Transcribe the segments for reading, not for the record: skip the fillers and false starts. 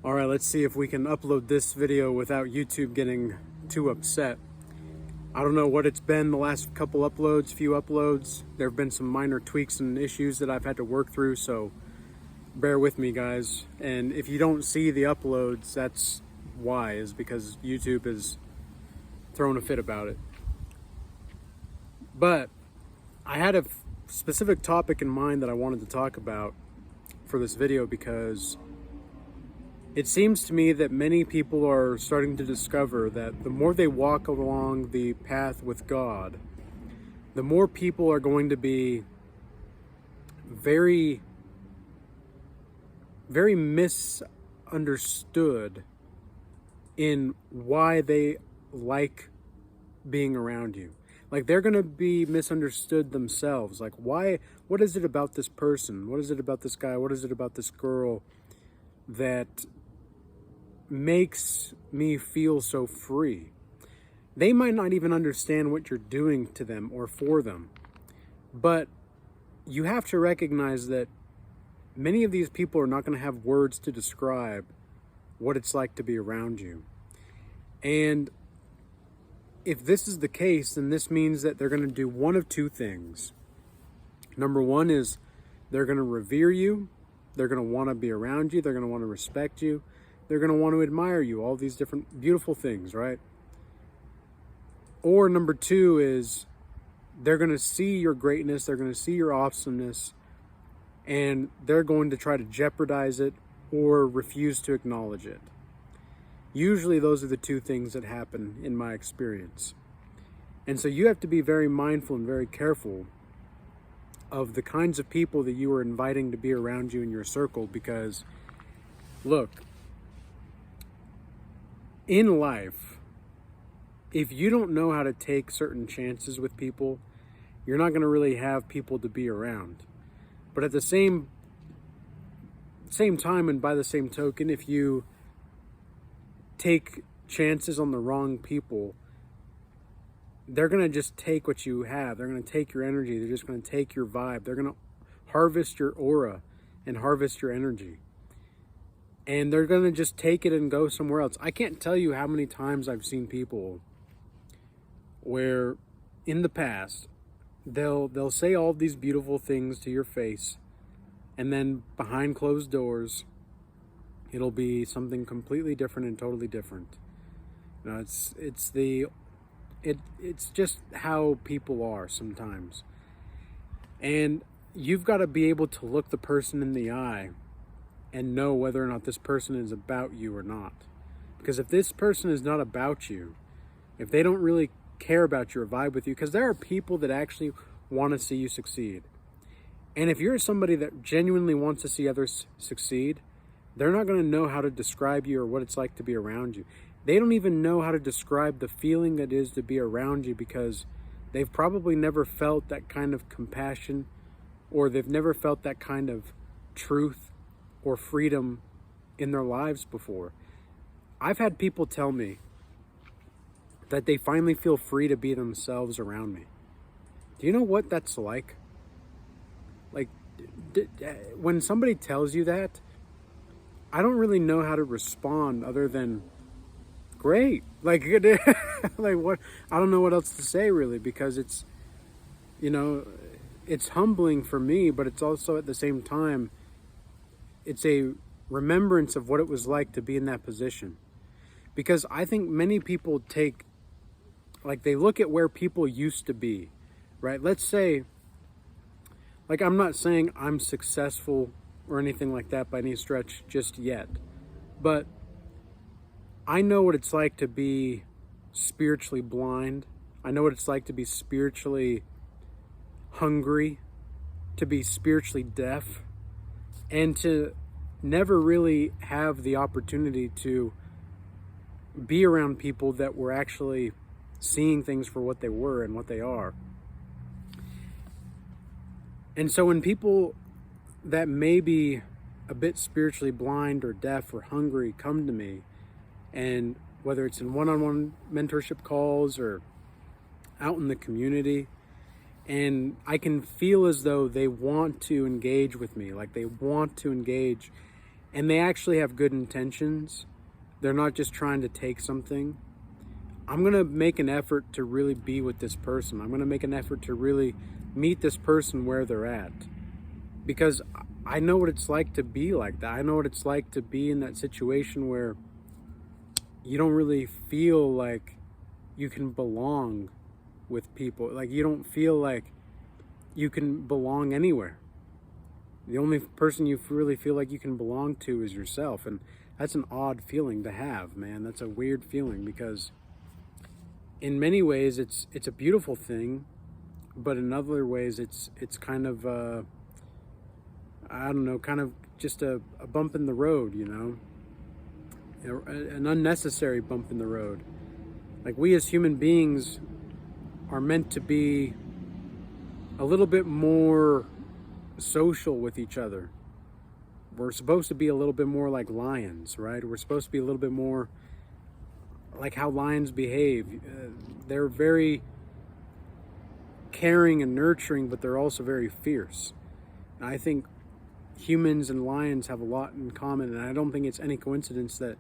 All right, let's see if we can upload this video without YouTube getting too upset. I don't know what it's been the last few uploads. There have been some minor tweaks and issues that I've had to work through, so bear with me, guys. And if you don't see the uploads, that's why, is because YouTube is throwing a fit about it. But I had a specific topic in mind that I wanted to talk about for this video, because it seems to me that many people are starting to discover that the more they walk along the path with God, the more people are going to be very, very misunderstood in why they like being around you. Like, they're going to be misunderstood themselves. Like, why? What is it about this person? What is it about this guy? What is it about this girl that makes me feel so free? They might not even understand what you're doing to them or for them, but you have to recognize that many of these people are not going to have words to describe what it's like to be around you. And if this is the case, then this means that they're going to do one of two things. Number one is they're going to revere you. They're going to want to be around you. They're going to want to respect you. They're going to want to admire you. All these different beautiful things, right? Or number two is they're going to see your greatness. They're going to see your awesomeness, and they're going to try to jeopardize it or refuse to acknowledge it. Usually those are the two things that happen in my experience. And so you have to be very mindful and very careful of the kinds of people that you are inviting to be around you in your circle, because look, in life, if you don't know how to take certain chances with people, you're not going to really have people to be around. But at the same time, and by the same token, if you take chances on the wrong people, they're going to just take what you have. They're going to take your energy. They're just going to take your vibe. They're going to harvest your aura and harvest your energy. And they're going to just take it and go somewhere else. I can't tell you how many times I've seen people where in the past they'll say all these beautiful things to your face, and then behind closed doors it'll be something completely different and totally different. You know, it's just how people are sometimes. And you've got to be able to look the person in the eye and know whether or not this person is about you or not. Because if this person is not about you, if they don't really care about your vibe with you, because there are people that actually want to see you succeed. And if you're somebody that genuinely wants to see others succeed, they're not going to know how to describe you or what it's like to be around you. They don't even know how to describe the feeling that is to be around you, because they've probably never felt that kind of compassion, or they've never felt that kind of truth or freedom in their lives before. I've had people tell me that they finally feel free to be themselves around me. Do you know what that's like? Like, when somebody tells you that, I don't really know how to respond other than great. Like, like what? I don't know what else to say really, because it's, you know, it's humbling for me, but it's also at the same time, it's a remembrance of what it was like to be in that position. Because I think many people they look at where people used to be, right? Let's say, like, I'm not saying I'm successful or anything like that by any stretch just yet, but I know what it's like to be spiritually blind. I know what it's like to be spiritually hungry, to be spiritually deaf, and to never really have the opportunity to be around people that were actually seeing things for what they were and what they are. And so when people that may be a bit spiritually blind or deaf or hungry come to me, and whether it's in one-on-one mentorship calls or out in the community, and I can feel as though they want to engage with me, like they want to engage and they actually have good intentions, they're not just trying to take something, I'm going to make an effort to really be with this person. I'm going to make an effort to really meet this person where they're at. Because I know what it's like to be like that. I know what it's like to be in that situation where you don't really feel like you can belong with people. Like, you don't feel like you can belong anywhere. The only person you really feel like you can belong to is yourself. And that's an odd feeling to have, man. That's a weird feeling, because in many ways it's a beautiful thing, but in other ways it's kind of I don't know, kind of just a bump in the road, you know, an unnecessary bump in the road. Like, we as human beings are meant to be a little bit more social with each other. We're supposed to be a little bit more like lions, right? We're supposed to be a little bit more like how lions behave. They're very caring and nurturing, but they're also very fierce. And I think humans and lions have a lot in common, and I don't think it's any coincidence that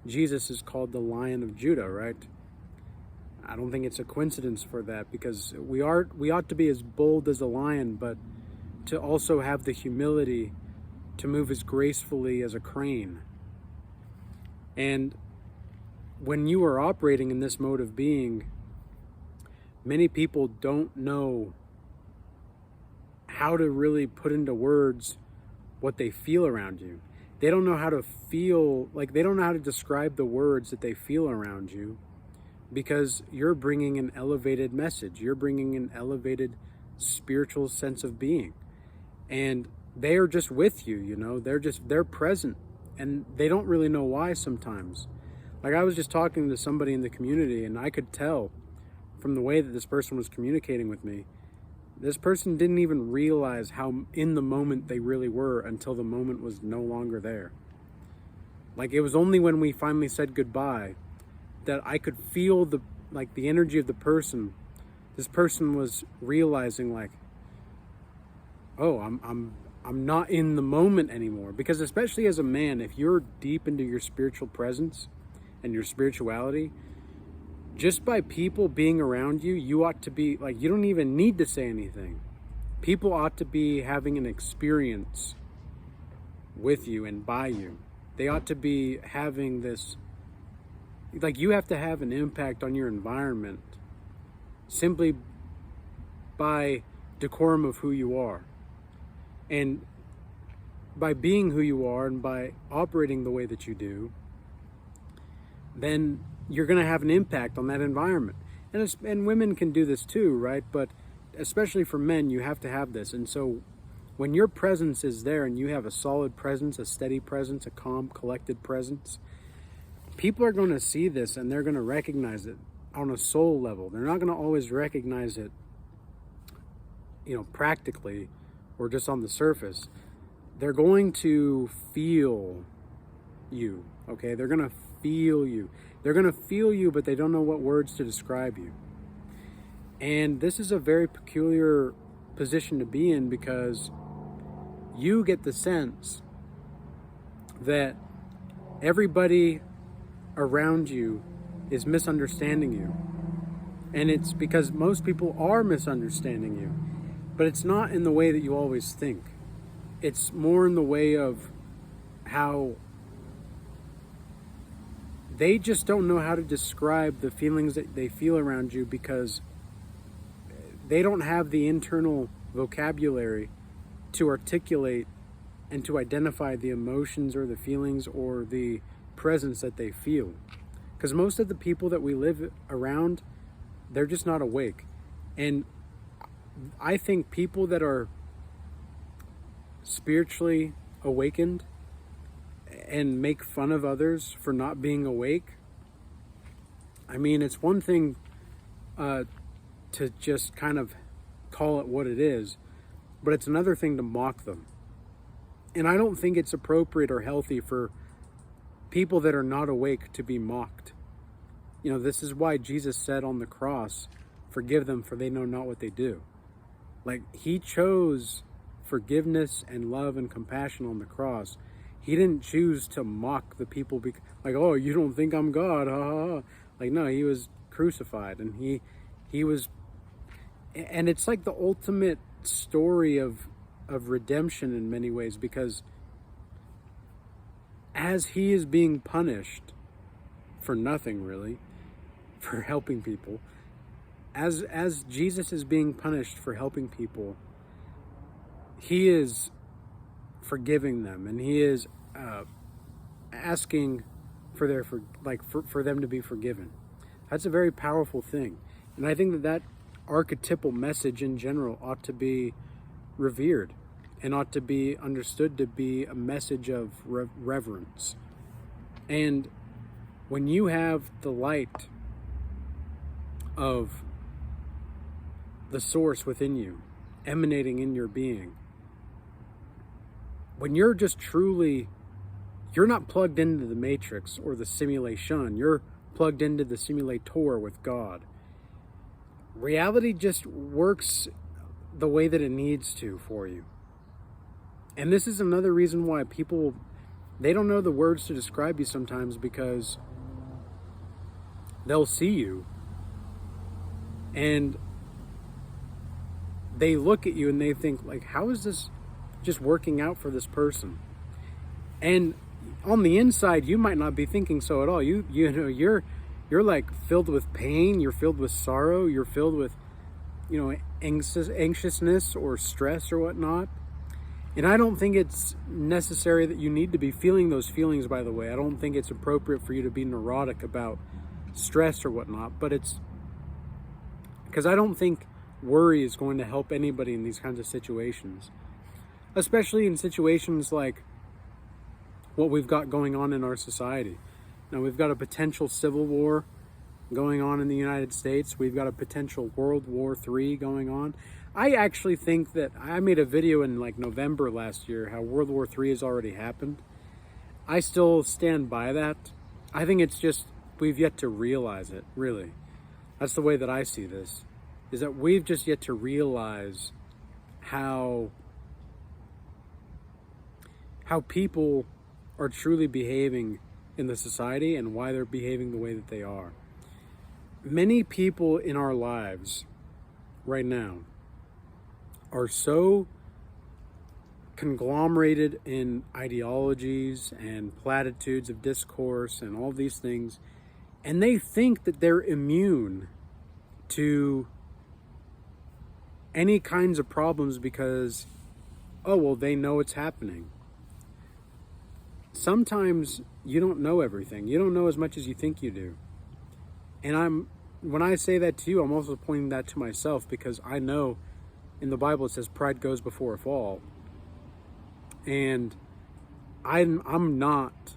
Jesus is called the Lion of Judah, right? I don't think it's a coincidence for that, because we ought to be as bold as a lion, but to also have the humility to move as gracefully as a crane. And when you are operating in this mode of being, many people don't know how to really put into words what they feel around you. They don't know how to feel, like, they don't know how to describe the words that they feel around you, because you're bringing an elevated message. You're bringing an elevated spiritual sense of being. And they are just with you, you know, they're present, and they don't really know why sometimes. Like, I was just talking to somebody in the community, and I could tell from the way that this person was communicating with me, this person didn't even realize how in the moment they really were until the moment was no longer there. Like, it was only when we finally said goodbye that I could feel the energy of the person. This person was realizing, like, oh, I'm not in the moment anymore. Because especially as a man, if you're deep into your spiritual presence and your spirituality, just by people being around you, you ought to be, like, you don't even need to say anything. People ought to be having an experience with you and by you. They ought to be having this, like, you have to have an impact on your environment simply by decorum of who you are. And by being who you are and by operating the way that you do, then you're going to have an impact on that environment. And women can do this too, right? But especially for men, you have to have this. And so when your presence is there and you have a solid presence, a steady presence, a calm, collected presence, people are going to see this and they're going to recognize it on a soul level. They're not going to always recognize it, you know, practically or just on the surface. They're going to feel you, okay? They're going to feel you. They're going to feel you, but they don't know what words to describe you. And this is a very peculiar position to be in, because you get the sense that everybody around you is misunderstanding you. And it's because most people are misunderstanding you. But it's not in the way that you always think. It's more in the way of how they just don't know how to describe the feelings that they feel around you, because they don't have the internal vocabulary to articulate and to identify the emotions or the feelings or the presence that they feel. Because most of the people that we live around, they're just not awake. And I think people that are spiritually awakened and make fun of others for not being awake, I mean, it's one thing to just kind of call it what it is, but it's another thing to mock them. And I don't think it's appropriate or healthy for people that are not awake to be mocked. You know, this is why Jesus said on the cross, "Forgive them, for they know not what they do." Like, he chose forgiveness and love and compassion on the cross. He didn't choose to mock the people like, oh, you don't think I'm God, ha ha ha. Like, no, he was crucified, and he was, and it's like the ultimate story of redemption in many ways, because as he is being punished for nothing really, for helping people, as Jesus is being punished for helping people, he is forgiving them, and he is asking for for them to be forgiven. That's a very powerful thing, and I think that archetypal message in general ought to be revered and ought to be understood to be a message of reverence. And when you have the light of the source within you emanating in your being, when you're just truly, you're not plugged into the matrix or the simulation, you're plugged into the simulator with God. Reality just works the way that it needs to for you. And this is another reason why people, they don't know the words to describe you sometimes, because they'll see you and they look at you and they think, like, how is this just working out for this person? And on the inside, you might not be thinking so at all. You know, you're like filled with pain, you're filled with sorrow, you're filled with, you know, anxiousness or stress or whatnot. And I don't think it's necessary that you need to be feeling those feelings, by the way. I don't think it's appropriate for you to be neurotic about stress or whatnot, but it's because I don't think worry is going to help anybody in these kinds of situations, especially in situations like what we've got going on in our society. Now, we've got a potential civil war going on in the United States. We've got a potential World War III going on. I actually think that I made a video in like November last year how World War III has already happened. I still stand by that. I think it's just we've yet to realize it, really. That's the way that I see this, is that we've just yet to realize how people are truly behaving in the society and why they're behaving the way that they are. Many people in our lives right now are so conglomerated in ideologies and platitudes of discourse and all these things, and they think that they're immune to any kinds of problems because, oh, well, they know it's happening. Sometimes you don't know everything. You don't know as much as you think you do. And when I say that to you, I'm also pointing that to myself, because I know in the Bible it says pride goes before a fall. And I'm not,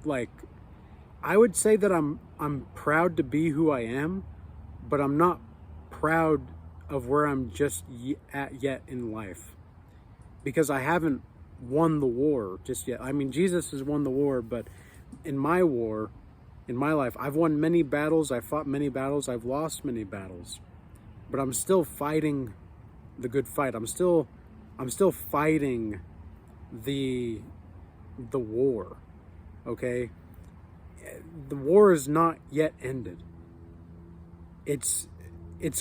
like, I would say that I'm proud to be who I am, but I'm not proud of where I'm just at yet in life, because I haven't won the war just yet. I mean, Jesus has won the war, but in my war, in my life, I've won many battles, I've fought many battles, I've lost many battles, but I'm still fighting the good fight. I'm still fighting the war, okay? The war is not yet ended. It's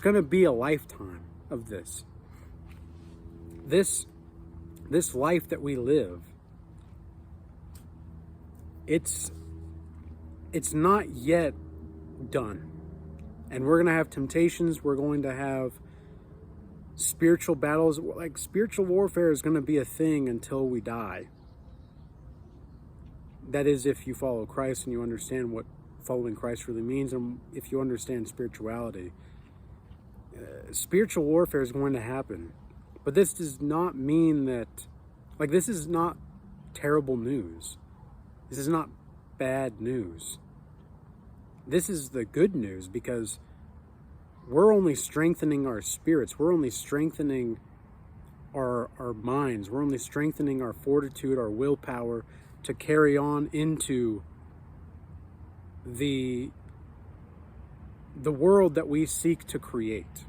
going to be a lifetime of this. This life that we live, it's not yet done. And we're going to have temptations. We're going to have spiritual battles. Like, spiritual warfare is going to be a thing until we die. That is, if you follow Christ and you understand what following Christ really means, and if you understand spirituality. Spiritual warfare is going to happen. But this does not mean that, like, this is not terrible news. This is not bad news. This is the good news, because we're only strengthening our spirits. We're only strengthening our minds. We're only strengthening our fortitude, our willpower to carry on into the world that we seek to create.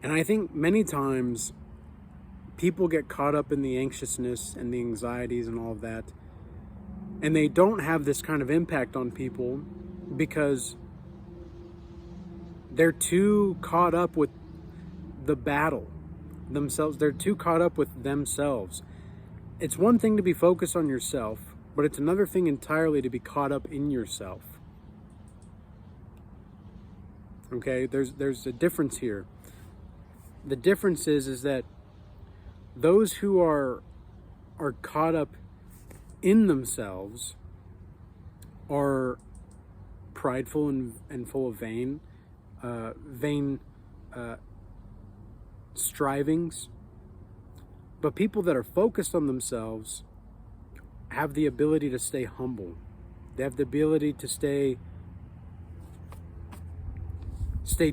And I think many times people get caught up in the anxiousness and the anxieties and all of that, and they don't have this kind of impact on people because they're too caught up with the battle themselves. They're too caught up with themselves. It's one thing to be focused on yourself, but it's another thing entirely to be caught up in yourself. Okay, there's a difference here. The difference is that those who are caught up in themselves are prideful and full of vain strivings. But people that are focused on themselves have the ability to stay humble. They have the ability to stay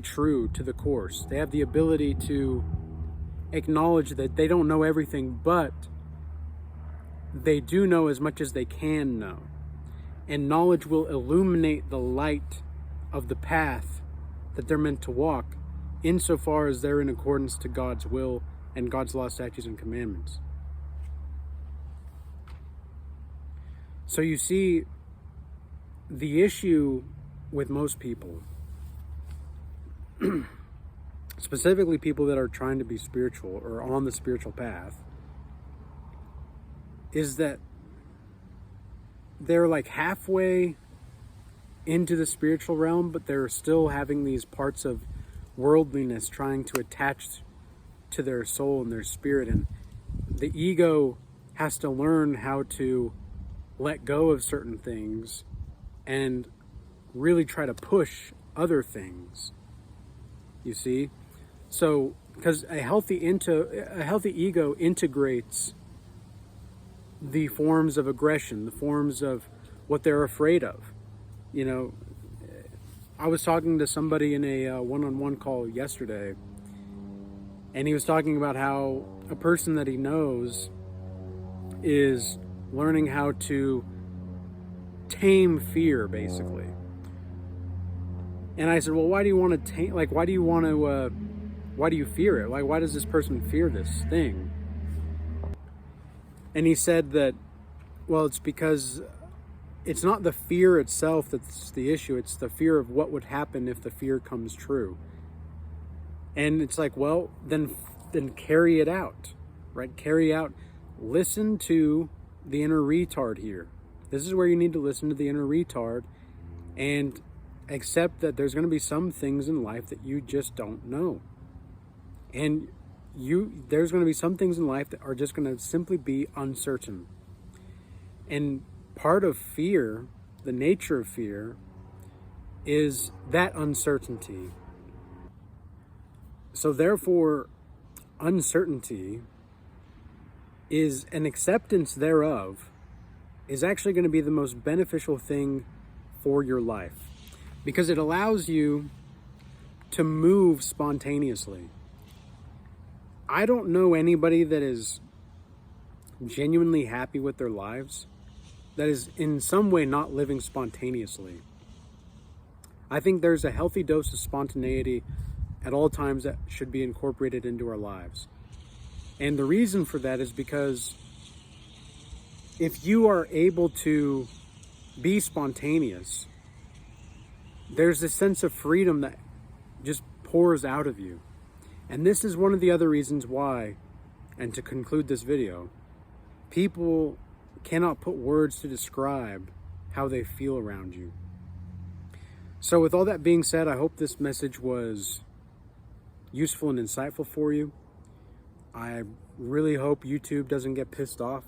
true to the course. They have the ability to acknowledge that they don't know everything, but they do know as much as they can know. And knowledge will illuminate the light of the path that they're meant to walk, insofar as they're in accordance to God's will and God's law, statutes, and commandments. So you see, the issue with most people, specifically people that are trying to be spiritual or on the spiritual path, is that they're like halfway into the spiritual realm, but they're still having these parts of worldliness trying to attach to their soul and their spirit. And the ego has to learn how to let go of certain things and really try to push other things. You see? So, because a healthy ego integrates the forms of aggression, the forms of what they're afraid of. You know, I was talking to somebody in a one-on-one call yesterday, and he was talking about how a person that he knows is learning how to tame fear, basically. And I said, well, why do you want to tame, like, why do you fear it? Like, why does this person fear this thing? And he said that, well, it's because it's not the fear itself that's the issue. It's the fear of what would happen if the fear comes true. And it's like, well, then carry it out, right? Carry out. Listen to the inner retard here. This is where you need to listen to the inner retard and accept that there's going to be some things in life that you just don't know. And there's going to be some things in life that are just going to simply be uncertain. And part of fear, the nature of fear, is that uncertainty. So therefore, uncertainty is an acceptance thereof is actually going to be the most beneficial thing for your life, because it allows you to move spontaneously. I don't know anybody that is genuinely happy with their lives that is in some way not living spontaneously. I think there's a healthy dose of spontaneity at all times that should be incorporated into our lives. And the reason for that is because if you are able to be spontaneous, there's this sense of freedom that just pours out of you. And this is one of the other reasons why, and to conclude this video, people cannot put words to describe how they feel around you. So with all that being said, I hope this message was useful and insightful for you. I really hope YouTube doesn't get pissed off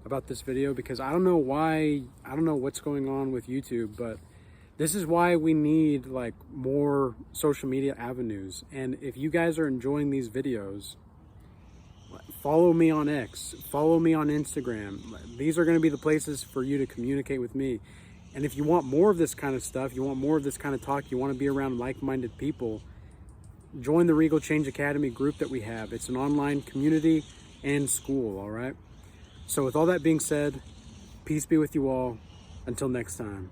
about this video, because I don't know what's going on with YouTube, but this is why we need like more social media avenues. And if you guys are enjoying these videos, follow me on X, follow me on Instagram. These are going to be the places for you to communicate with me. And if you want more of this kind of stuff, you want more of this kind of talk, you want to be around like-minded people, join the Regal Change Academy group that we have. It's an online community and school, all right? So with all that being said, peace be with you all. Until next time.